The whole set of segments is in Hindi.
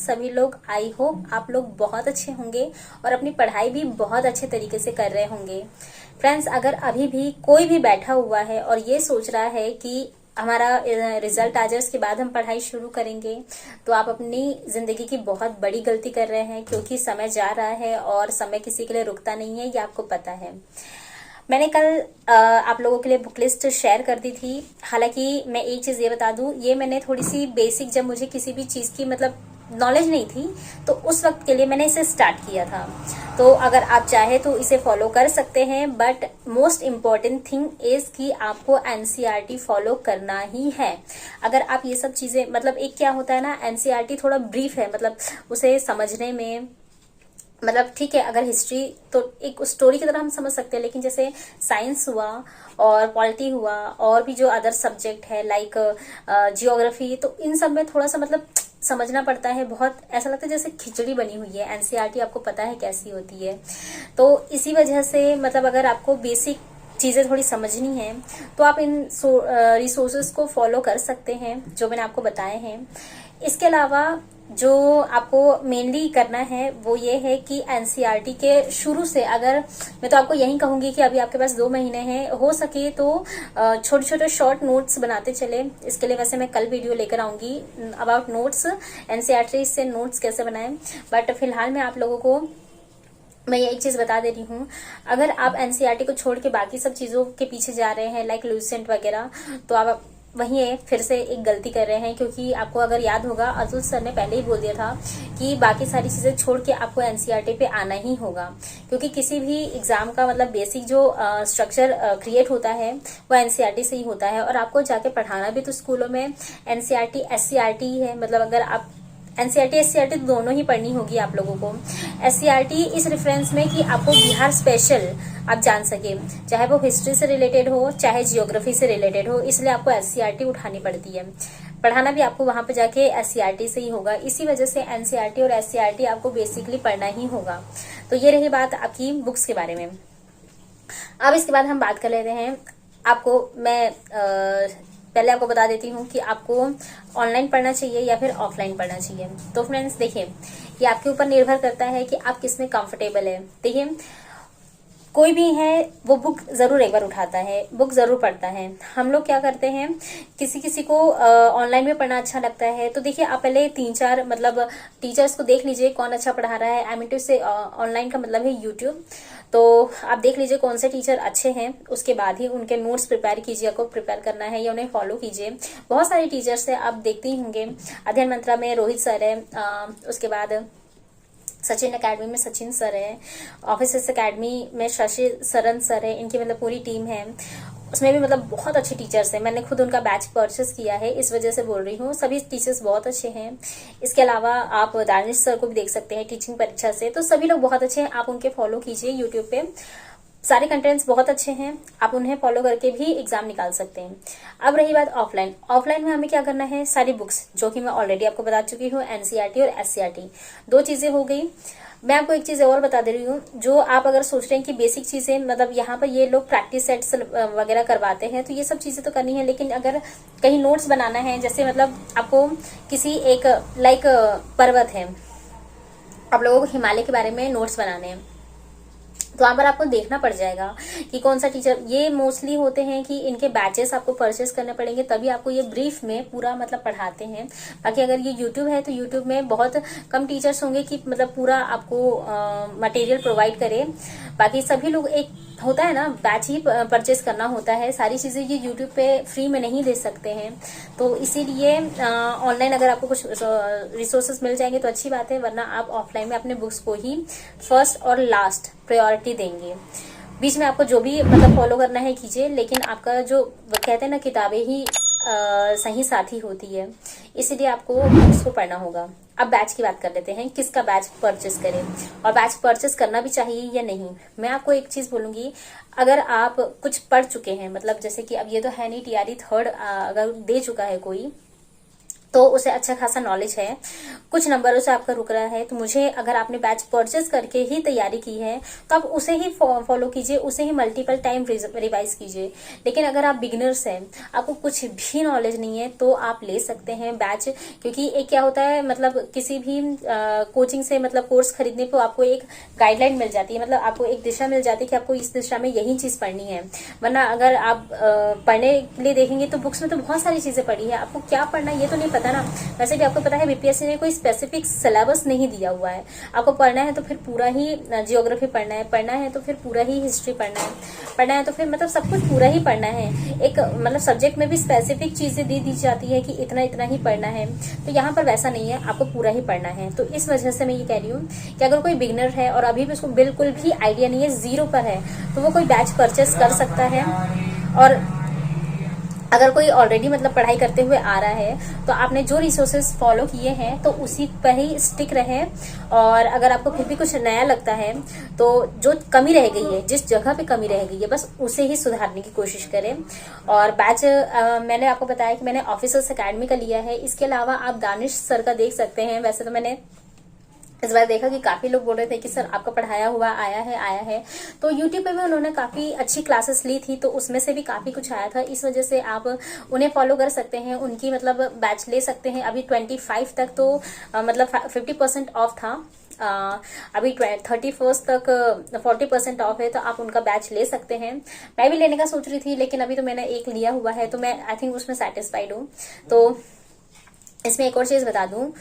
सभी लोग, आई होप आप लोग बहुत अच्छे होंगे और अपनी पढ़ाई भी बहुत अच्छे तरीके से कर रहे होंगे। फ्रेंड्स, अगर अभी भी कोई भी बैठा हुआ है और ये सोच रहा है कि हमारा रिजल्ट आ जाए उसके बाद हम पढ़ाई शुरू करेंगे, तो आप अपनी जिंदगी की बहुत बड़ी गलती कर रहे हैं, क्योंकि समय जा रहा है और समय किसी के लिए रुकता नहीं है, ये आपको पता है। मैंने कल आप लोगों के लिए बुक लिस्ट शेयर कर दी थी। हालांकि मैं एक चीज ये बता दूं, ये मैंने थोड़ी सी बेसिक, जब मुझे किसी भी चीज की मतलब नॉलेज नहीं थी तो उस वक्त के लिए मैंने इसे स्टार्ट किया था। तो अगर आप चाहे तो इसे फॉलो कर सकते हैं, but most important thing is कि आपको एनसीईआरटी फॉलो करना ही है। अगर आप ये सब चीजें, मतलब एक क्या होता है ना, एनसीईआरटी थोड़ा ब्रीफ है, मतलब उसे समझने में, मतलब ठीक है, अगर हिस्ट्री तो एक स्टोरी की तरह हम समझ सकते हैं, लेकिन जैसे साइंस हुआ और पॉलिटी हुआ और भी जो अदर सब्जेक्ट है लाइक जियोग्राफी, तो इन सब में थोड़ा सा मतलब समझना पड़ता है। बहुत ऐसा लगता है जैसे खिचड़ी बनी हुई है। एनसीईआरटी आपको पता है कैसी होती है, तो इसी वजह से मतलब अगर आपको बेसिक चीजें थोड़ी समझनी है तो आप इन रिसोर्सेज को फॉलो कर सकते हैं जो मैंने आपको बताए हैं। इसके अलावा जो आपको मेनली करना है वो ये है कि एनसीईआरटी के शुरू से, अगर मैं तो आपको यही कहूंगी कि अभी आपके पास 2 महीने हैं, हो सके तो छोटे छोटे शॉर्ट नोट्स बनाते चले। इसके लिए वैसे मैं कल वीडियो लेकर आऊंगी अबाउट नोट्स, एनसीईआरटी से नोट्स कैसे बनाएं, बट फिलहाल मैं आप लोगों को मैं ये एक चीज बता दे रही हूँ। अगर आप एनसीईआरटी को छोड़ के बाकी सब चीजों के पीछे जा रहे हैं लाइक लूसेंट वगैरह, तो आप वहीं फिर से एक गलती कर रहे हैं, क्योंकि आपको अगर याद होगा अतुल सर ने पहले ही बोल दिया था कि बाकी सारी चीजें छोड़ के आपको एनसीईआरटी पे आना ही होगा, क्योंकि किसी भी एग्जाम का मतलब बेसिक जो स्ट्रक्चर क्रिएट होता है वो एनसीईआरटी से ही होता है। और आपको जाके पढ़ाना भी तो स्कूलों में एनसीईआरटी एससीईआरटी ही है। मतलब अगर आप एनसीईआरटी एससीईआरटी दोनों ही पढ़नी होगी आप लोगों को। एससीईआरटी इस रेफरेंस में कि आपको बिहार स्पेशल आप जान सके, चाहे वो हिस्ट्री से रिलेटेड हो चाहे जियोग्राफी से रिलेटेड हो, इसलिए आपको एससीईआरटी उठानी पड़ती है। पढ़ाना भी आपको वहां पे जाके एससीईआरटी से ही होगा। इसी वजह से एनसीईआरटी और एससीईआरटी आपको बेसिकली पढ़ना ही होगा। तो ये रही बात आपकी बुक्स के बारे में। अब इसके बाद हम बात कर लेते हैं। आपको मैं पहले आपको बता देती हूँ कि आपको ऑनलाइन पढ़ना चाहिए या फिर ऑफलाइन पढ़ना चाहिए। तो फ्रेंड्स देखिए, ये आपके ऊपर निर्भर करता है कि आप किसमें कंफर्टेबल है। देखिए, कोई भी है वो बुक जरूर एक बार उठाता है, बुक जरूर पढ़ता है। हम लोग क्या करते हैं, किसी किसी को ऑनलाइन में पढ़ना अच्छा लगता है, तो देखिए आप पहले 3-4 मतलब टीचर्स को देख लीजिए कौन अच्छा पढ़ा रहा है। एमिटिव से ऑनलाइन का मतलब है यूट्यूब, तो आप देख लीजिए कौन से टीचर अच्छे हैं, उसके बाद ही उनके नोट्स प्रिपेयर कीजिए। आपको प्रिपेयर करना है या उन्हें फॉलो कीजिए। बहुत सारे टीचर्स है, आप देखते ही होंगे। अध्ययन मंत्रा में रोहित सर है, उसके बाद सचिन एकेडमी में सचिन सर है, ऑफिसर्स एकेडमी में शशि सरन सर है, इनकी मतलब पूरी टीम है। उसमें भी मतलब बहुत अच्छे टीचर्स हैं। मैंने खुद उनका बैच परचेस किया है, इस वजह से बोल रही हूँ। सभी टीचर्स बहुत अच्छे हैं। इसके अलावा आप दानिश सर को भी देख सकते हैं टीचिंग परीक्षा से, तो सभी लोग बहुत अच्छे हैं। आप उनके फॉलो कीजिए यूट्यूब पे, सारे कंटेंट्स बहुत अच्छे हैं, आप उन्हें फॉलो करके भी एग्जाम निकाल सकते हैं। अब रही बात ऑफलाइन। ऑफलाइन में हमें क्या करना है, सारी बुक्स जो कि मैं ऑलरेडी आपको बता चुकी हूँ, एनसीईआरटी और एससीईआरटी 2 चीजें हो गई। मैं आपको एक चीज और बता दे रही हूँ, जो आप अगर सोच रहे हैं कि बेसिक चीजें, मतलब यहाँ पर ये लोग प्रैक्टिस सेट्स वगैरह करवाते हैं, तो ये सब चीजें तो करनी है, लेकिन अगर कहीं नोट्स बनाना है, जैसे मतलब आपको किसी एक लाइक पर्वत है, आप लोगों को हिमालय के बारे में नोट्स बनाने हैं, तो वहां पर आपको देखना पड़ जाएगा कि कौन सा टीचर। ये मोस्टली होते हैं कि इनके बैचेस आपको परचेस करने पड़ेंगे, तभी आपको ये ब्रीफ में पूरा मतलब पढ़ाते हैं। बाकी अगर ये यूट्यूब है तो यूट्यूब में बहुत कम टीचर्स होंगे कि मतलब पूरा आपको मटेरियल प्रोवाइड करे। बाकी सभी लोग, एक होता है ना बैच ही परचेस करना होता है, सारी चीजें ये यूट्यूब पे फ्री में नहीं दे सकते हैं। तो इसीलिए ऑनलाइन अगर आपको कुछ रिसोर्सेस मिल जाएंगे तो अच्छी बात है, वरना आप ऑफलाइन में अपने बुक्स को ही फर्स्ट और लास्ट प्रायोरिटी देंगे। बीच में आपको जो भी मतलब फॉलो करना है कीजिए, लेकिन आपका जो कहते हैं ना, किताबें ही सही साथी होती है, इसीलिए आपको उसको पढ़ना होगा। अब बैच की बात कर लेते हैं, किसका बैच परचेस करें और बैच परचेस करना भी चाहिए या नहीं। मैं आपको एक चीज बोलूंगी, अगर आप कुछ पढ़ चुके हैं, मतलब जैसे कि अब ये तो है नहीं टीआरई 3rd अगर दे चुका है कोई, तो उसे अच्छा खासा नॉलेज है, कुछ नंबरों से आपका रुक रहा है, तो मुझे अगर आपने बैच परचेज करके ही तैयारी की है तो आप उसे ही फॉलो कीजिए, उसे ही मल्टीपल टाइम रिवाइज कीजिए। लेकिन अगर आप बिगिनर्स हैं, आपको कुछ भी नॉलेज नहीं है, तो आप ले सकते हैं बैच। क्योंकि एक क्या होता है, मतलब किसी भी कोचिंग से मतलब कोर्स खरीदने को आपको एक गाइडलाइन मिल जाती है, मतलब आपको एक दिशा मिल जाती है कि आपको इस दिशा में यही चीज पढ़नी है। वरना अगर आप पढ़ने के लिए देखेंगे तो बुक्स में तो बहुत सारी चीजें पढ़ी है, आपको क्या पढ़ना है ये तो नहीं पता ना। वैसे भी आपको पता है बीपीएससी ने कोई स्पेसिफिक सिलेबस नहीं दिया हुआ है। आपको पढ़ना है तो फिर पूरा ही जियोग्राफी पढ़ना है, पढ़ना है तो फिर पूरा ही हिस्ट्री पढ़ना है, पढ़ना है तो फिर मतलब सब कुछ पूरा ही पढ़ना है। एक मतलब सब्जेक्ट में भी स्पेसिफिक चीजें दे दी जाती है कि इतना इतना ही पढ़ना है, तो यहाँ पर वैसा नहीं है, आपको पूरा ही पढ़ना है। तो इस वजह से मैं ये कह रही हूँ कि अगर कोई बिगनर है और अभी भी उसको बिल्कुल भी आइडिया नहीं है, जीरो पर है, तो वो कोई बैच परचेस कर सकता है। और अगर कोई ऑलरेडी मतलब पढ़ाई करते हुए आ रहा है तो आपने जो रिसोर्सेज फॉलो किए हैं तो उसी पर ही स्टिक रहे। और अगर आपको फिर भी कुछ नया लगता है तो जो कमी रह गई है, जिस जगह पे कमी रह गई है, बस उसे ही सुधारने की कोशिश करें। और बैच मैंने आपको बताया कि मैंने ऑफिसर्स अकेडमी का लिया है, इसके अलावा आप दानिश सर का देख सकते हैं। वैसे तो मैंने इस बार देखा कि काफी लोग बोल रहे थे कि सर आपका पढ़ाया हुआ आया है, तो यूट्यूब पे भी उन्होंने काफी अच्छी क्लासेस ली थी, तो उसमें से भी काफी कुछ आया था। इस वजह से आप उन्हें फॉलो कर सकते हैं, उनकी मतलब बैच ले सकते हैं। अभी 25 तक तो मतलब 50% ऑफ था, अभी 31 तक 40% ऑफ है, तो आप उनका बैच ले सकते हैं। मैं भी लेने का सोच रही थी, लेकिन अभी तो मैंने एक लिया हुआ है, तो मैं आई थिंक उसमें सेटिस्फाइड हूँ। तो इसमें एक और चीज बता दूं,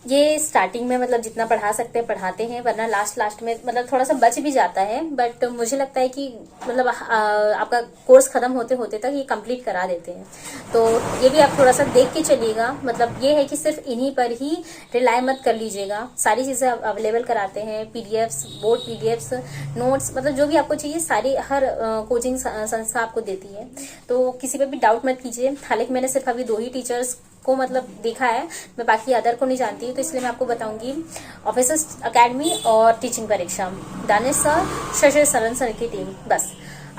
ये स्टार्टिंग में मतलब जितना पढ़ा सकते हैं पढ़ाते हैं, वरना लास्ट में मतलब थोड़ा सा बच भी जाता है। बट मुझे लगता है कि मतलब आपका कोर्स खत्म होते होते तक ये कंप्लीट करा देते हैं। तो ये भी आप थोड़ा सा देख के चलिएगा। मतलब ये है कि सिर्फ इन्हीं पर ही रिलाई मत कर लीजिएगा, सारी चीजें अवेलेबल कराते हैं, पीडीएफ्स, बोर्ड पीडीएफ्स, नोट्स, मतलब जो भी आपको चाहिए सारी हर कोचिंग संस्था आपको देती है। तो किसी पे भी डाउट मत कीजिए। हालांकि मैंने सिर्फ अभी 2 ही टीचर्स को मतलब देखा है, मैं बाकी अदर को नहीं जानती, तो इसलिए मैं आपको बताऊंगी ऑफिसर्स अकेडमी और टीचिंग परीक्षा, दानिश सर, शशि सरन सर की टीम, बस।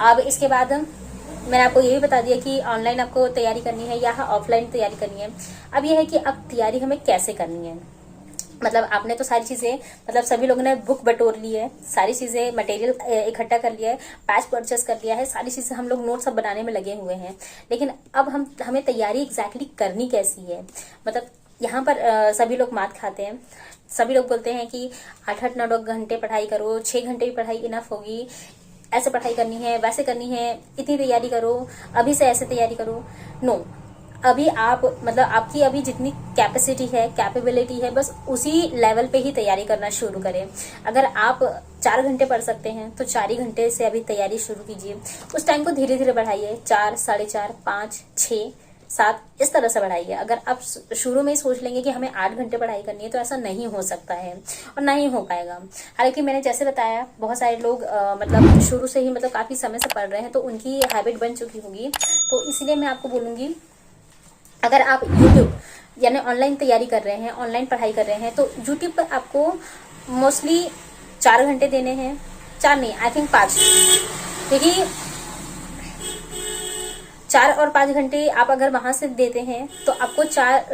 अब इसके बाद मैंने आपको ये भी बता दिया कि ऑनलाइन आपको तैयारी करनी है या ऑफलाइन तैयारी करनी है। अब ये है कि अब तैयारी हमें कैसे करनी है। मतलब आपने तो सारी चीजें, मतलब सभी लोगों ने बुक बटोर ली है, सारी चीजें मटेरियल इकट्ठा कर लिया है, बैच परचेस कर लिया है, सारी चीजें हम लोग नोट सब बनाने में लगे हुए हैं। लेकिन अब हमें तैयारी एग्जैक्टली करनी कैसी है। मतलब यहाँ पर सभी लोग मात खाते हैं, सभी लोग बोलते हैं कि 8-9 घंटे पढ़ाई करो, 6 घंटे की पढ़ाई इनफ होगी, ऐसे पढ़ाई करनी है, वैसे करनी है, इतनी तैयारी करो, अभी से ऐसे तैयारी करो। नो, अभी आप मतलब आपकी अभी जितनी कैपेसिटी है, कैपेबिलिटी है, बस उसी लेवल पे ही तैयारी करना शुरू करें। अगर आप 4 घंटे पढ़ सकते हैं तो 4 ही घंटे से अभी तैयारी शुरू कीजिए। उस टाइम को धीरे धीरे बढ़ाइए, 4, 4:30, 5, 6, 7 इस तरह से बढ़ाइए। अगर आप शुरू में ही सोच लेंगे कि हमें 8 घंटे पढ़ाई करनी है तो ऐसा नहीं हो सकता है और ना ही हो पाएगा। हालांकि मैंने जैसे बताया बहुत सारे लोग मतलब शुरू से ही मतलब काफी समय से पढ़ रहे हैं, तो उनकी हैबिट बन चुकी होगी। तो इसलिए मैं आपको बोलूंगी, अगर आप यूट्यूब यानी ऑनलाइन तैयारी कर रहे हैं, ऑनलाइन पढ़ाई कर रहे हैं, तो यूट्यूब पर आपको मोस्टली 4 घंटे देने हैं, 4 नहीं आई थिंक 5, क्योंकि 4 और 5 घंटे आप अगर वहां से देते हैं तो आपको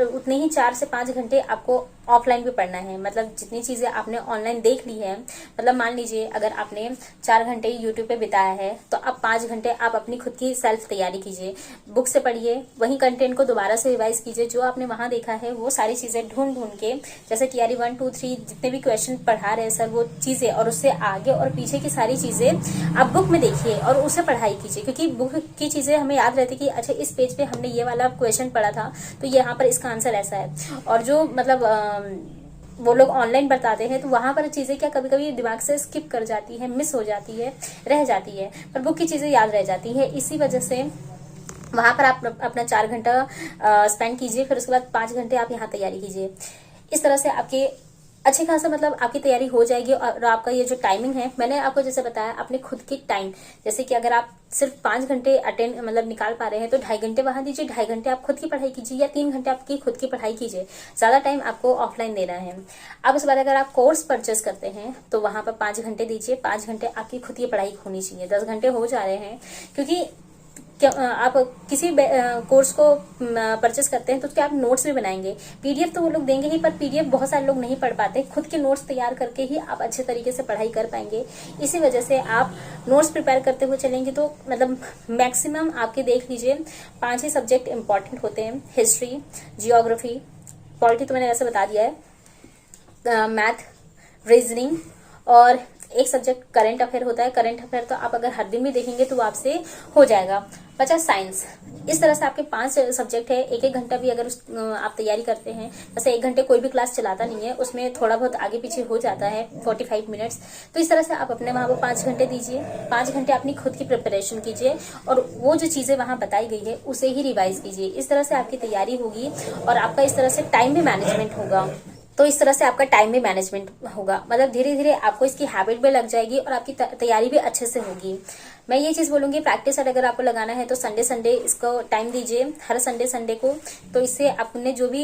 उतने ही 4 से 5 घंटे आपको ऑफलाइन भी पढ़ना है। मतलब जितनी चीजें आपने ऑनलाइन देख ली है, मतलब मान लीजिए अगर आपने 4 घंटे यूट्यूब पे बिताया है तो अब 5 घंटे आप अपनी खुद की सेल्फ तैयारी कीजिए, बुक से पढ़िए, वही कंटेंट को दोबारा से रिवाइज कीजिए, जो आपने वहां देखा है वो सारी चीजें ढूंढ के, जैसे टीआरई 1, 2, 3 जितने भी क्वेश्चन पढ़ा रहे हैं सर वो चीजें, और उससे आगे और पीछे की सारी चीजें आप बुक में देखिए और उसे पढ़ाई कीजिए। क्योंकि बुक की चीजें हमें याद रहती कि अच्छा इस पेज पे हमने ये वाला क्वेश्चन पढ़ा था तो यहाँ पर इसका आंसर ऐसा है। और जो मतलब वो लोग ऑनलाइन बताते हैं तो वहां पर चीजें क्या कभी कभी दिमाग से स्किप कर जाती है, मिस हो जाती है, रह जाती है, पर बुक की चीजें याद रह जाती है। इसी वजह से वहां पर आप अपना 4 घंटा स्पेंड कीजिए, फिर उसके बाद 5 घंटे आप यहाँ तैयारी कीजिए। इस तरह से आपके अच्छे खासा मतलब आपकी तैयारी हो जाएगी। और आपका ये जो टाइमिंग है, मैंने आपको जैसे बताया अपने खुद की टाइम, जैसे कि अगर आप सिर्फ 5 घंटे अटेंड मतलब निकाल पा रहे हैं तो 2.5 घंटे वहां दीजिए, 2.5 घंटे आप खुद की पढ़ाई कीजिए, या 3 घंटे आपकी खुद की पढ़ाई कीजिए। ज्यादा टाइम आपको ऑफलाइन देना है। अब उसके बाद अगर आप कोर्स परचेस करते हैं तो वहां पर 5 घंटे दीजिए, 5 घंटे आपकी खुद की पढ़ाई होनी चाहिए। 10 घंटे हो जा रहे हैं, क्योंकि आप किसी कोर्स को परचेस करते हैं तो उसके आप नोट्स भी बनाएंगे। पीडीएफ तो वो लोग देंगे ही, पर पीडीएफ बहुत सारे लोग नहीं पढ़ पाते। खुद के नोट्स तैयार करके ही आप अच्छे तरीके से पढ़ाई कर पाएंगे। इसी वजह से आप नोट्स प्रिपेयर करते हुए चलेंगे तो मतलब मैक्सिमम आपके देख लीजिए 5 ही सब्जेक्ट इंपॉर्टेंट होते हैं, हिस्ट्री, जियोग्राफी, पॉलिटी तो मैंने वैसे बता दिया है, मैथ, रीजनिंग, और एक सब्जेक्ट करंट अफेयर होता है। करंट अफेयर तो आप अगर हर दिन भी देखेंगे तो आपसे हो जाएगा। बचा साइंस। इस तरह से आपके 5 सब्जेक्ट है। एक एक घंटा भी अगर आप तैयारी करते हैं, वैसे 1 घंटे कोई भी क्लास चलाता नहीं है, उसमें थोड़ा बहुत आगे पीछे हो जाता है 45 मिनट्स। तो इस तरह से आप अपने वहां पर 5 घंटे दीजिए। 5 घंटे अपनी खुद की प्रिपरेशन कीजिए और वो जो चीजें वहां बताई गई है उसे ही रिवाइज कीजिए। इस तरह से आपकी तैयारी होगी और आपका इस तरह से टाइम भी मैनेजमेंट होगा। तो इस तरह से आपका टाइम भी मैनेजमेंट होगा, मतलब धीरे धीरे आपको इसकी हैबिट भी लग जाएगी और आपकी तैयारी भी अच्छे से होगी। मैं ये चीज बोलूंगी, प्रैक्टिस सेट अगर आपको लगाना है तो संडे इसको टाइम दीजिए, हर संडे को। तो इससे आपने जो भी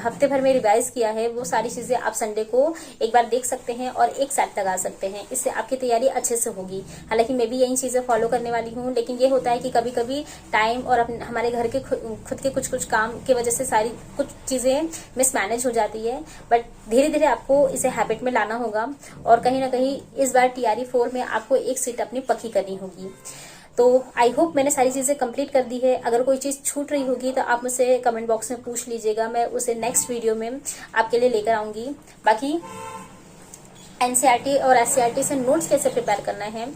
हफ्ते भर में रिवाइज किया है वो सारी चीजें आप संडे को एक बार देख सकते हैं और एक सेट लगा सकते हैं। इससे आपकी तैयारी अच्छे से होगी। हालांकि मैं भी यही चीजें फॉलो करने वाली हूँ, लेकिन ये होता है कि कभी कभी टाइम और हमारे घर के खुद के कुछ काम की वजह से सारी कुछ चीजें मिसमैनेज हो जाती है। बट धीरे धीरे आपको इसे हैबिट में लाना होगा और कहीं ना कहीं इस बार TRE 4 में आपको एक सीट अपनी पक्की करनी होगी। तो आई होप मैंने सारी चीजें कंप्लीट कर दी है। अगर कोई चीज छूट रही होगी तो आप मुझसे कमेंट बॉक्स में पूछ लीजिएगा, मैं उसे नेक्स्ट वीडियो में आपके लिए लेकर आऊंगी। बाकी NCERT और SCERT से नोट्स कैसे प्रिपेयर करना है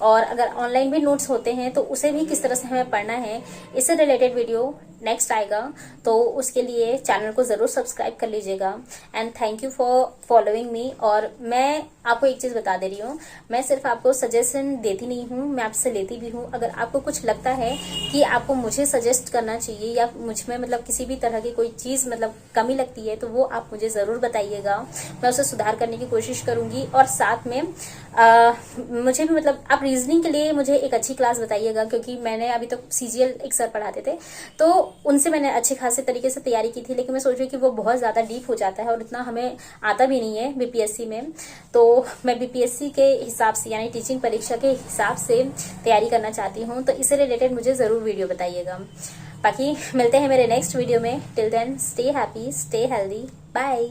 और अगर ऑनलाइन भी नोट्स होते हैं तो उसे भी किस तरह से हमें पढ़ना है, इससे रिलेटेड वीडियो नेक्स्ट आएगा। तो उसके लिए चैनल को जरूर सब्सक्राइब कर लीजिएगा। And thank you for following me. और मैं आपको एक चीज बता दे रही हूँ, मैं सिर्फ आपको सजेशन देती नहीं हूँ, मैं आपसे लेती भी हूँ। अगर आपको कुछ लगता है कि आपको मुझे सजेस्ट करना चाहिए या मुझ में मतलब किसी भी तरह की कोई चीज मतलब कमी लगती है तो वो आप मुझे जरूर बताइएगा, मैं उसे सुधार करने की कोशिश करूंगी। और साथ में मुझे भी मतलब आप रीजनिंग के लिए मुझे एक अच्छी क्लास बताइएगा, क्योंकि मैंने अभी तक CGL एक सर पढ़ाते थे तो उनसे मैंने अच्छे खासे तरीके से तैयारी की थी, लेकिन मैं सोच रही हूँ कि वो बहुत ज्यादा डीप हो जाता है और इतना हमें आता भी नहीं है BPSC में। तो मैं BPSC के हिसाब से यानी टीचिंग परीक्षा के हिसाब से तैयारी करना चाहती हूँ, तो इससे रिलेटेड मुझे जरूर वीडियो बताइएगा। बाकी मिलते हैं मेरे नेक्स्ट वीडियो में। Till then stay happy, stay healthy, bye.